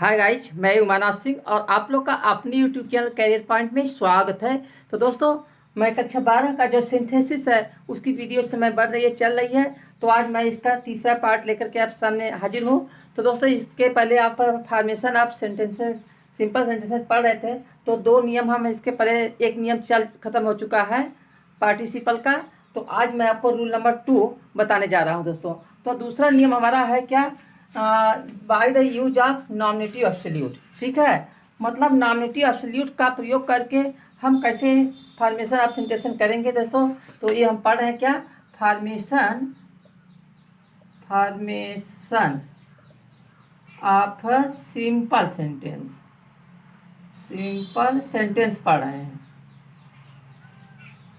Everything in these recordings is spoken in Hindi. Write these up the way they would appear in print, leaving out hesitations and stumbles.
हाय गाइज, मैं उमानाथ सिंह और आप लोग का अपनी यूट्यूब चैनल कैरियर पॉइंट में स्वागत है। तो दोस्तों, मैं कक्षा 12 का जो सिंथेसिस है उसकी वीडियो समय बढ़ रही है, चल रही है। तो आज मैं इसका तीसरा पार्ट लेकर के आप सामने हाजिर हूँ। तो दोस्तों, इसके पहले आप formation of sentences, simple sentences पढ़ रहे थे। तो दो नियम हम इसके पहले, एक नियम चल खत्म हो चुका है पार्टिसिपल का। तो आज मैं आपको रूल नंबर 2 बताने जा रहा हूँ दोस्तों। तो दूसरा नियम हमारा है क्या, by the use of nominative absolute. ठीक है, मतलब नॉमिनेटिव एब्सोल्यूट का प्रयोग करके हम कैसे फॉर्मेशन ऑफ सेंटेंस करेंगे दोस्तों। तो ये हम पढ़ रहे हैं क्या, फॉर्मेशन ऑफ सिंपल सेंटेंस पढ़ रहे हैं।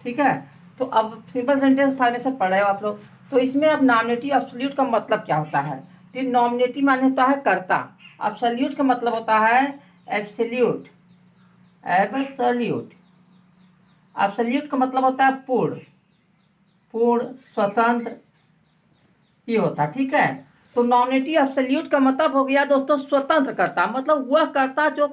ठीक है, तो अब सिंपल सेंटेंस फॉर्मेशन पढ़ रहे हो आप लोग। तो इसमें अब नॉमिनेटिव एब्सोल्यूट का मतलब क्या होता है। तो नॉमिनेटिव माने होता है कर्ता, एब्सोल्यूट का मतलब होता है एब्सोल्यूट का मतलब होता है पूर्ण, स्वतंत्र, ये होता है। ठीक है, तो नॉमिनेटिव एब्सोल्यूट का मतलब हो गया दोस्तों स्वतंत्र कर्ता, मतलब वह कर्ता जो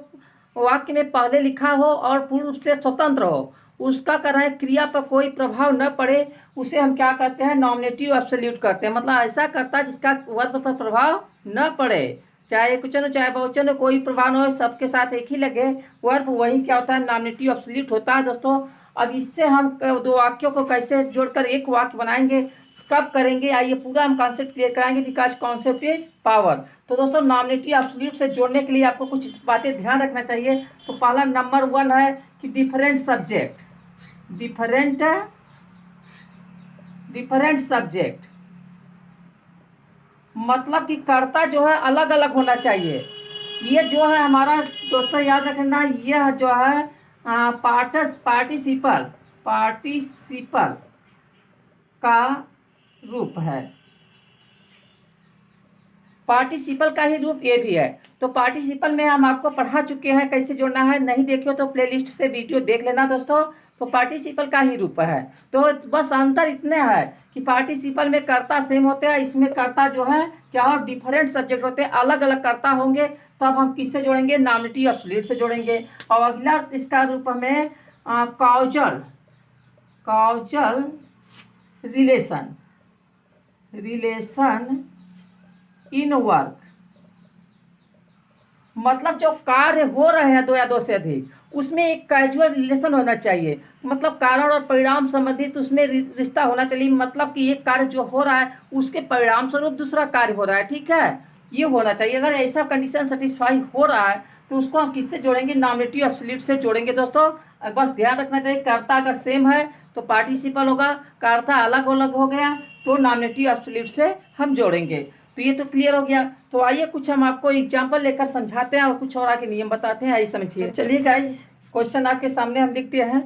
वाक्य में पहले लिखा हो और पूर्ण रूप से स्वतंत्र हो, उसका कर रहे क्रिया पर कोई प्रभाव न पड़े, उसे हम क्या कहते हैं, नॉमिनेटिव एब्सोल्यूट करते हैं। मतलब ऐसा कर्ता जिसका वर्ब पर प्रभाव न पड़े, चाहे क्वेश्चन हो चाहे बहुवचन हो, कोई प्रभाव न हो, सबके साथ एक ही लगे वर्ब, वही क्या होता है, नॉमिनेटिव एब्सोल्यूट होता है दोस्तों। अब इससे हम दो वाक्यों को कैसे जोड़कर एक वाक्य बनाएंगे, कब करेंगे, आइए पूरा हम कॉन्सेप्ट क्लियर कराएंगे, बिकॉज कॉन्सेप्ट इज पावर। तो दोस्तों, नॉमिनेटिव एब्सोल्यूट से जोड़ने के लिए आपको कुछ बातें ध्यान रखना चाहिए। तो पहला नंबर 1 है कि डिफरेंट सब्जेक्ट, मतलब कि कर्ता जो है अलग अलग होना चाहिए। ये जो है हमारा दोस्तों याद रखना, यह जो है पार्टिसिपल का रूप है, पार्टिसिपल का ही रूप ये भी है। तो पार्टिसिपल में हम आपको पढ़ा चुके हैं कैसे जोड़ना है, नहीं देखियो तो प्लेलिस्ट से वीडियो देख लेना दोस्तों। तो पार्टिसिपल का ही रूप है। तो बस अंतर इतने है कि पार्टिसिपल में कर्ता सेम होते हैं, इसमें कर्ता जो है क्या हो, डिफरेंट सब्जेक्ट होते हैं, अलग अलग कर्ता होंगे। तब हम किससे जोड़ेंगे, नॉमिनेटिव एब्सोल्यूट से जोड़ेंगे। और अगला इसका रूप हमें कॉजल रिलेशन इन वर्क, मतलब जो कार्य हो रहे हैं दो या दो से अधिक, उसमें एक कैजुअल रिलेशन होना चाहिए, मतलब कारण और परिणाम संबंधित उसमें रिश्ता होना चाहिए। मतलब कि एक कार्य जो हो रहा है उसके परिणाम स्वरूप दूसरा कार्य हो रहा है। ठीक है, ये होना चाहिए। अगर ऐसा कंडीशन सेटिस्फाई हो रहा है तो उसको हम किससे जोड़ेंगे, नॉमिनेटिव एब्सोल्यूट से जोड़ेंगे दोस्तों। बस ध्यान रखना चाहिए, कर्ता अगर सेम है तो पार्टिसिपल होगा, कर्ता अलग अलग हो गया तो नॉमिनेटिव एब्सोल्यूट से हम जोड़ेंगे। तो ये तो क्लियर हो गया। तो आइए कुछ हम आपको एग्जांपल लेकर समझाते हैं और कुछ और आगे नियम बताते हैं, आइए समझिए। चलिए गाइस, क्वेश्चन आपके सामने हम लिखते हैं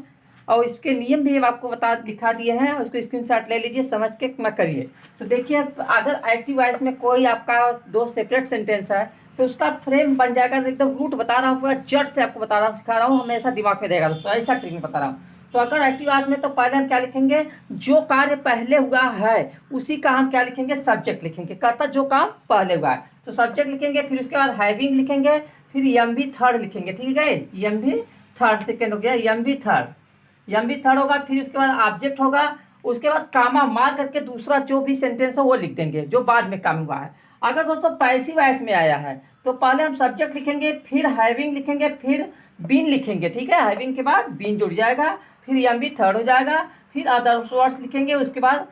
और इसके नियम भी हम आपको दिखा दिए हैं, और इसको स्क्रीनशॉट ले लीजिए, समझ के मत करिए। तो देखिए, अगर एक्टिव वॉइस में कोई आपका दो सेपरेट सेंटेंस है तो उसका फ्रेम बन जाएगा, एकदम रूट बता रहा हूँ, पूरा जड़ से आपको बता रहा हूँ, सिखा रहा हूँ, हमेशा दिमाग में रहेगा दोस्तों, ऐसा ट्रिक में बता रहा हूँ। तो अगर एक्टिव वॉइस में तो पहले हम क्या लिखेंगे, जो कार्य पहले हुआ है उसी का हम क्या लिखेंगे, सब्जेक्ट लिखेंगे, कर्ता जो काम पहले हुआ है तो सब्जेक्ट लिखेंगे। फिर उसके बाद हैविंग लिखेंगे, फिर एम भी थर्ड लिखेंगे। ठीक है, एम भी थर्ड, सेकेंड हो गया, एम भी थर्ड होगा। फिर उसके बाद ऑब्जेक्ट होगा, उसके बाद कामा मार करके दूसरा जो भी सेंटेंस है वो लिख देंगे जो बाद में काम हुआ है। अगर दोस्तों पैसिव वॉइस में आया है तो पहले हम सब्जेक्ट लिखेंगे, फिर हैविंग लिखेंगे, फिर बीन लिखेंगे। ठीक है, हैविंग के बाद बीन जुड़ जाएगा, फिर एम भी थर्ड हो जाएगा, फिर अदर वर्ड्स लिखेंगे, उसके बाद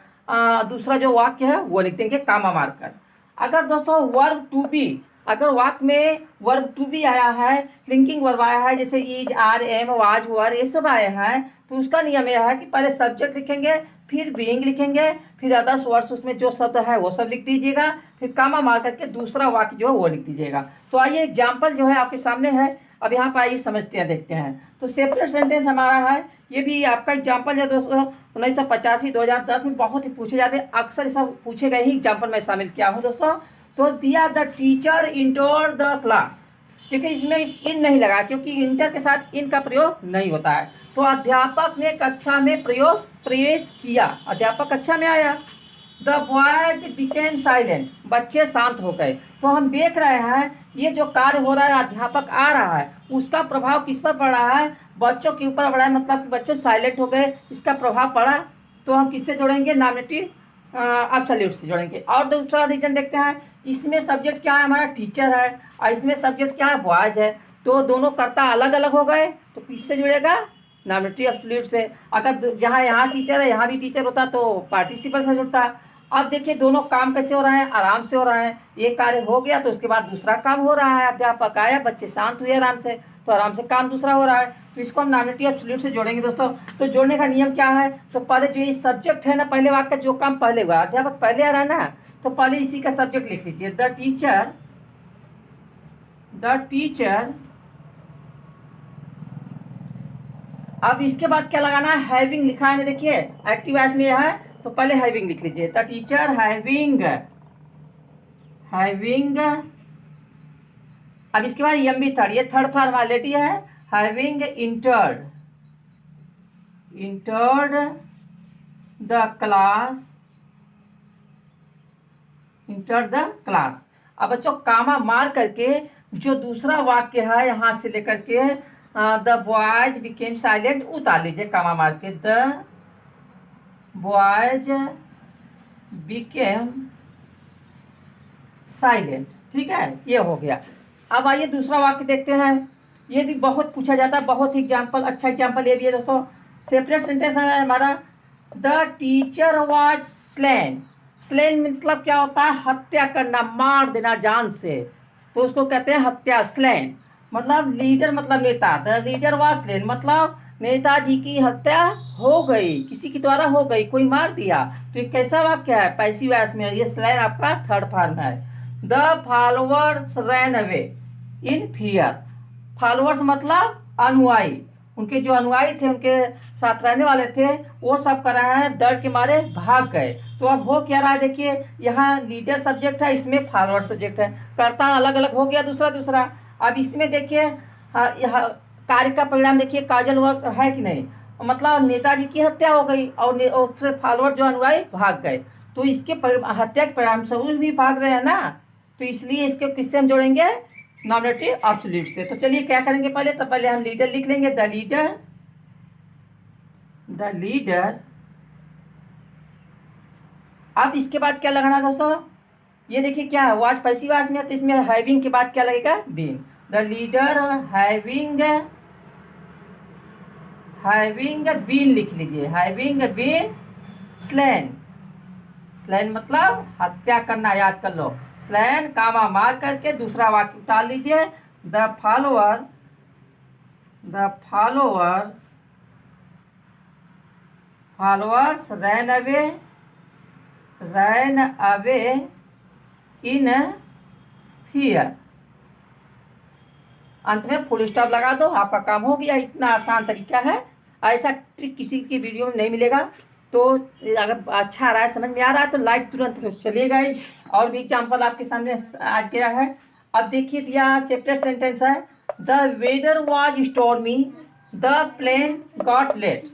दूसरा जो वाक्य है वो लिख देंगे कामा मारकर। अगर दोस्तों वर्ब टू बी, अगर वाक्य में वर्ब टू बी आया है, लिंकिंग वर्ब आया है, जैसे इज, आर, एम, वाज, वर, ये सब आए हैं, तो उसका नियम यह है कि पहले सब्जेक्ट लिखेंगे, फिर बीइंग लिखेंगे, फिर अदर्स वर्ड्स उसमें जो शब्द है वो सब लिख दीजिएगा, फिर कामा मार करके दूसरा वाक्य जो है वो लिख दीजिएगा। तो आइए एग्जाम्पल जो है आपके सामने है, अब यहाँ पर आइए समझते हैं, देखते हैं। तो सेपरेट सेंटेंस हमारा है, ये भी आपका एग्जाम्पल है दोस्तों। 1985 2010 में बहुत ही पूछे जाते हैं, अक्सर ऐसा पूछे गए ही एग्जाम्पल में शामिल किया हूँ दोस्तों। तो दिया द टीचर इंटोर द क्लास, क्योंकि इसमें इन नहीं लगा, क्योंकि इंटर के साथ इन का प्रयोग नहीं होता है। तो अध्यापक ने कक्षा में प्रवेश किया, अध्यापक कक्षा में आया। द बॉयज बिकेम साइलेंट, बच्चे शांत हो गए। तो हम देख रहे हैं ये जो कार्य हो रहा है, अध्यापक आ रहा है, उसका प्रभाव किस पर पड़ रहा है? बच्चों के ऊपर पड़ा है, मतलब कि बच्चे साइलेंट हो गए, इसका प्रभाव पड़ा। तो हम किससे जोड़ेंगे? नॉमिनेटिव एब्सोल्यूट से जोड़ेंगे। और दूसरा रीजन देखते हैं, इसमें सब्जेक्ट क्या है? हमारा टीचर है, और इसमें सब्जेक्ट क्या है? बॉयज है। तो दोनों कर्ता अलग अलग हो गए, तो किससे जुड़ेगा? नॉमिनेटिव एब्सोल्यूट से। अगर यहाँ टीचर है, यहाँ भी टीचर होता तो पार्टिसिपल से जुड़ता। अब देखिए दोनों काम कैसे हो रहा है? आराम से हो रहा है। एक कार्य हो गया तो उसके बाद दूसरा काम हो रहा है। अध्यापक आया, बच्चे शांत हुए आराम से, तो आराम से काम दूसरा हो रहा है। तो इसको हम नॉमिनेटिव एब्सोल्यूट से जोड़ेंगे दोस्तों। तो जोड़ने का नियम क्या है? तो पहले जो ये सब्जेक्ट है ना, पहले वाक्य का जो काम पहले हुआ, अध्यापक पहले आ रहा है ना, तो पहले इसी का सब्जेक्ट लिख लीजिए, द टीचर। अब इसके बाद क्या लगाना है? हैविंग लिखा है ना, देखिए एक्टिव वॉइस में है, तो पहले हैविंग लिख लीजिए, द टीचर हैविंग। अब इसके बाद एम बी थर्ड, ये थर्ड फॉर्मेलिटी है, हैविंग इंटर्ड द क्लास। अब बच्चों कामा मार करके जो दूसरा वाक्य है यहाँ से लेकर के द बॉयज बिकेम साइलेंट उतार लीजिए, कामा मार के, द बॉयज बिकेम साइलेंट। ठीक है, ये हो गया। अब आइए दूसरा वाक्य देखते हैं। ये भी बहुत पूछा जाता है, बहुत एग्जाम्पल, अच्छा एग्जाम्पल ये भी है दोस्तों। सेपरेट सेंटेंस है हमारा, the teacher was slain. Slain मतलब क्या होता है? हत्या करना, मार देना जान से, तो उसको कहते हैं हत्या, स्लेन। मतलब लीडर मतलब नेता, द लीडर वाज स्लेन मतलब नेताजी की हत्या हो गई, किसी के द्वारा हो गई, कोई मार दिया। तो ये कैसा वाक्य है? पैसिव वॉइस में। ये स्लेन आपका थर्ड फॉर्म है। The followers ran away in fear. Followers मतलब अनुयायी, उनके जो अनुयायी थे, उनके साथ रहने वाले थे, वो सब कर रहे हैं, डर के मारे भाग गए। तो अब हो क्या रहा है? देखिए यहाँ लीडर सब्जेक्ट है, इसमें फॉलोअर सब्जेक्ट है, कर्ता अलग अलग हो गया, दूसरा दूसरा। अब इसमें देखिए यहाँ कार्य का परिणाम देखिए, काजल वर्क है कि नहीं, मतलब नेताजी की हत्या हो गई और उससे फॉलोअर जो अनुयायी भाग गए, तो इसके हत्या के परिणाम स्वरूप भी भाग रहे हैं ना, तो इसलिए इसके किससे हम जोड़ेंगे? नॉमिनेटिव एब्सोल्यूट से। तो चलिए क्या करेंगे पहले, तो पहले हम लीडर लिख लेंगे, द लीडर। अब इसके बाद क्या लगाना है दोस्तों? ये देखिए क्या है, वाज पैसिव वॉइस में, तो इसमें हैविंग के बाद क्या लगेगा? Being. The leader having been लिख लीजिए, हैविंग बीन स्लेन। स्लेन मतलब हत्या करना, याद कर लो, स्लेन कामा मार करके दूसरा वाक्य उतार लीजिए, the followers ran away in fear. अंत में फुल स्टॉप लगा दो, आपका काम हो गया। इतना आसान तरीका है, ऐसा ट्रिक किसी की वीडियो में नहीं मिलेगा। तो अगर अच्छा आ रहा है, समझ में आ रहा है, तो लाइक तुरंत करो। चलिए गाइज, और भी एग्जाम्पल आपके सामने आ गया है। अब देखिए यहाँ सेपरेट सेंटेंस है, the weather was stormy the plane got late.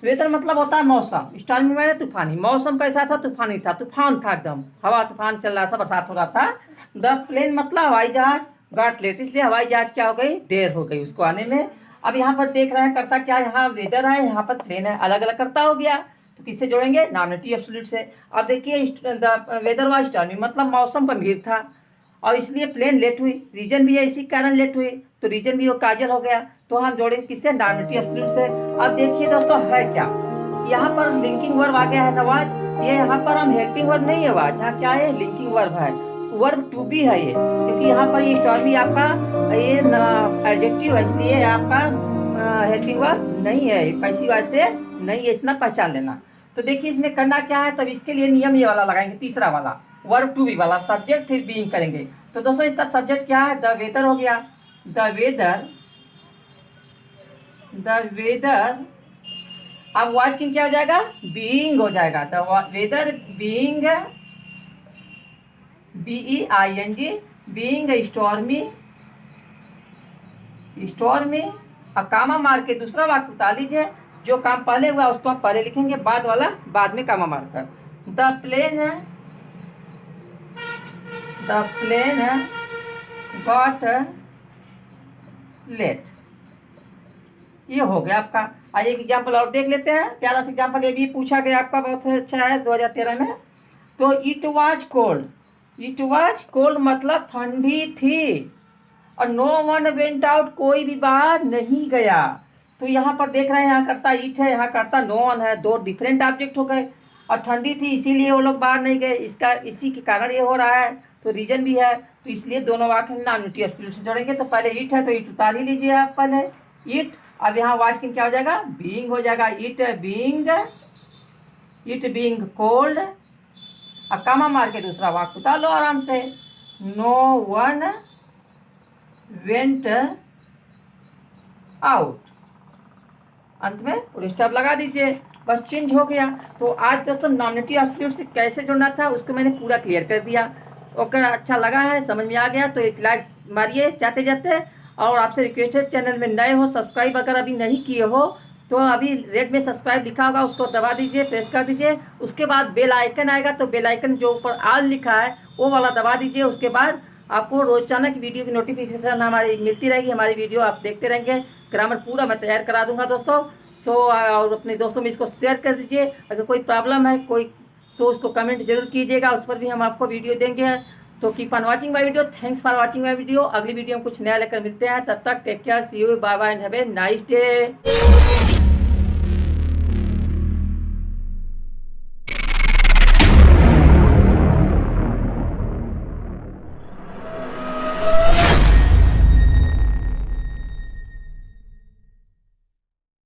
Weather मतलब होता है मौसम, स्टॉर्मी मैंने तूफानी, मौसम कैसा था? तूफानी था, तूफान था एकदम, हवा तूफान चल रहा था, बरसात हो रहा था। द प्लेन मतलब हवाई जहाज, गॉट लेट इसलिए हवाई जहाज क्या हो गई? देर हो गई उसको आने में। अब यहाँ पर देख रहे हैं करता क्या, यहाँ वेदर है, यहाँ पर प्लेन है, अलग अलग करता हो गया, तो किससे जोड़ेंगे? नॉमिनेटिव एब्सोल्यूट से। अब देखिए द वेदर वाज स्टॉर्मी मतलब मौसम गंभीर था, और इसलिए प्लेन लेट हुई, रीजन भी है इसी कारण लेट हुई, तो रीजन भी वो काजल हो गया, तो हम जोड़ेंगे किससे? नॉमिनेटिव एब्सोल्यूट से। अब देखिए दोस्तों है क्या, यहाँ पर लिंकिंग वर्ब आ गया है नवाज, ये यहाँ पर हम हेल्पिंग वर्ब नहीं है आवाज, यहाँ क्या है? लिंकिंग वर्ब है, वर्ब टू बी है ये, क्योंकि यहाँ पर ये स्टॉर्मी आपका ये एडजेक्टिव है, इसलिए आपका हेल्पिंग वर्ब नहीं है, पैसिव वॉइस से नहीं है, इतना पहचान लेना। तो देखिए इसमें करना क्या है, तब इसके लिए नियम ये वाला लगाएंगे, तीसरा वाला वर्ब टू बी वाला, सब्जेक्ट फिर बीइंग करेंगे। तो दोस्तों इसका सब्जेक्ट क्या है? द वेदर हो गया, द वेदर। अब वॉइस किंग क्या हो जाएगा? बीइंग हो जाएगा, the weather being, BEING, being stormy. अब कामा मार के दूसरा वाक्य उतार लीजिए, जो काम पहले हुआ उसको हम पहले लिखेंगे, बाद वाला बाद में कामा मार कर। The plane got late. ये हो गया आपका। आइए एक एग्जाम्पल और देख लेते हैं। प्यारा सा एग्जाम्पल ये भी पूछा गया आपका, बहुत अच्छा है 2013 में। तो it was cold, it was cold मतलब ठंडी थी, और नो वन वेंट आउट, कोई भी बाहर नहीं गया। तो यहाँ पर देख रहे हैं, यहाँ करता इट है, यहाँ करता नो वन है, दो डिफरेंट ऑब्जेक्ट हो गए। और ठंडी थी इसीलिए वो लोग बाहर नहीं गए, इसका इसी के कारण ये हो रहा है, तो रीजन भी है। तो इसलिए दोनों वाक्य नॉमिनेटिव स्पिरिट से जोड़ेंगे। तो पहले इट है तो इट उतार ही लीजिए आप पहले, इट। अब यहाँ वाइस किन क्या हो जाएगा, बीइंग हो जाएगा, इट बीइंग कोल्ड। अब कामा मार के दूसरा वाक्य उतार लो आराम से, नो वन वेंट आउट। अंत में फुल स्टॉप लगा दीजिए, बस चेंज हो गया। तो आज दोस्तों नॉमिनेटिव एब्सोल्यूट से कैसे जुड़ना था उसको मैंने पूरा क्लियर कर दिया। अगर अच्छा लगा है, समझ में आ गया, तो एक लाइक मारिए जाते जाते। और आपसे रिक्वेस्ट है, चैनल में नए हो, सब्सक्राइब अगर अभी नहीं किए हो तो अभी रेड में सब्सक्राइब लिखा होगा, उसको दबा दीजिए, प्रेस कर दीजिए। उसके बाद बेल आइकन आएगा, तो बेल आइकन जो ऊपर ऑल लिखा है वो वाला दबा दीजिए। उसके बाद आपको रोजाना की वीडियो की नोटिफिकेशन हमारी मिलती रहेगी। हमारी वीडियो आप देखते रहेंगे, ग्रामर पूरा मैं तैयार करा दूंगा दोस्तों। तो और अपने दोस्तों में इसको शेयर कर दीजिए। अगर कोई प्रॉब्लम है कोई, तो उसको कमेंट जरूर कीजिएगा, उस पर भी हम आपको वीडियो देंगे। तो keep on watching my video, thanks for watching my video. अगली वीडियो में कुछ नया लेकर मिलते हैं, तब तक take care, see you, bye bye and have a nice day.